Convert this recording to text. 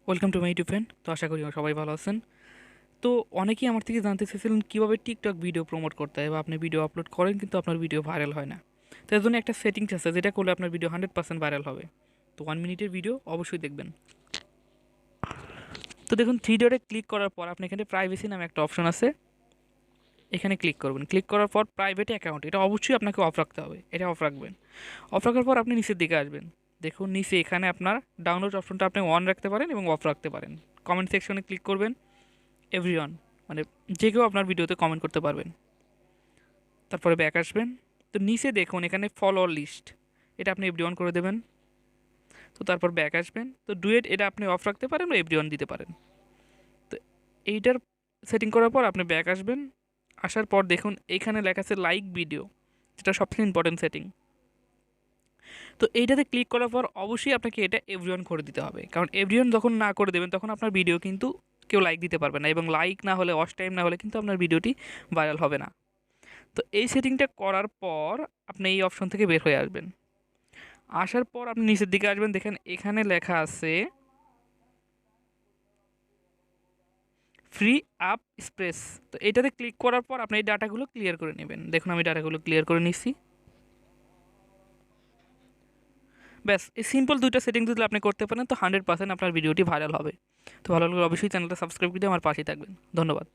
Welcome to my YouTube friend. তো আশা করি সবাই ভালো আছেন। তো অনেকেই আমার থেকে জানতে চেয়েছিলেন কীভাবে টিকটক ভিডিও প্রমোট করতে হয় বা আপনি ভিডিও আপলোড করেন কিন্তু আপনার ভিডিও ভাইরাল হয় না। তো এর জন্য একটা সেটিংস আছে যেটা করলে আপনার ভিডিও 100% ভাইরাল হবে। তো 1 মিনিটের ভিডিও অবশ্যই দেখবেন। তো দেখুন, থ্রি ডটে ক্লিক করার পর আপনি এখানে প্রাইভেসি নামে একটা অপশন আছে, এখানে ক্লিক করবেন। ক্লিক করার পর প্রাইভেট অ্যাকাউন্ট, এটা অবশ্যই আপনাকে অফ রাখতে হবে, এটা অফ রাখবেন। অফ রাখার পর আপনি নিচের দিকে আসবেন। দেখুন নিচে এখানে আপনার ডাউনলোড অপশনটা আপনি অন রাখতে পারেন এবং অফ রাখতে পারেন। কমেন্ট সেকশনে ক্লিক করবেন, এভরিওয়ান মানে যে কেউ আপনার ভিডিওতে কমেন্ট করতে পারবেন। তারপরে ব্যাক আসবেন। তো নিচে দেখুন এখানে ফলোয়ার লিস্ট, এটা আপনি এভরিওয়ান করে দেবেন। তো তারপর ব্যাক আসবেন। তো ডুয়েট এটা আপনি অফ রাখতে পারেন বা এভরিওয়ান দিতে পারেন। তো এইটার সেটিং করার পর আপনি ব্যাক আসবেন। আসার পর দেখুন এইখানে লেখা আছে লাইক ভিডিও, যেটা সবথেকে ইম্পর্টেন্ট সেটিং। তো এইটাতে ক্লিক করার পর অবশ্যই আপনাকে এটা এভরিওয়ান করে দিতে হবে, কারণ এভরিওয়ান যখন না করে দেবেন তখন আপনার ভিডিও কিন্তু কেউ লাইক দিতে পারবে না, এবং লাইক না হলে, ওয়াচ টাইম না হলে কিন্তু আপনার ভিডিওটি ভাইরাল হবে না। তো এই সেটিংটা করার পর আপনি এই অপশন থেকে বের হয়ে আসবেন। আসার পর আপনি নিচের দিকে আসবেন, দেখেন এখানে লেখা আছে ফ্রি আপ স্পেস। তো এটাতে ক্লিক করার পর আপনি এই ডাটাগুলো ক্লিয়ার করে নেবেন। দেখুন আমি ডাটাগুলো ক্লিয়ার করে নিচ্ছি। ব্যাস, এই সিম্পল দুইটা সেটিং যদি আপনি করতে পারেন তো 100% আপনার ভিডিওটি ভাইরাল হবে। তো ভালো লাগলে অবশ্যই চ্যানেলটা সাবস্ক্রাইব করে দিয়ে আমার পাশেই থাকবেন। ধন্যবাদ।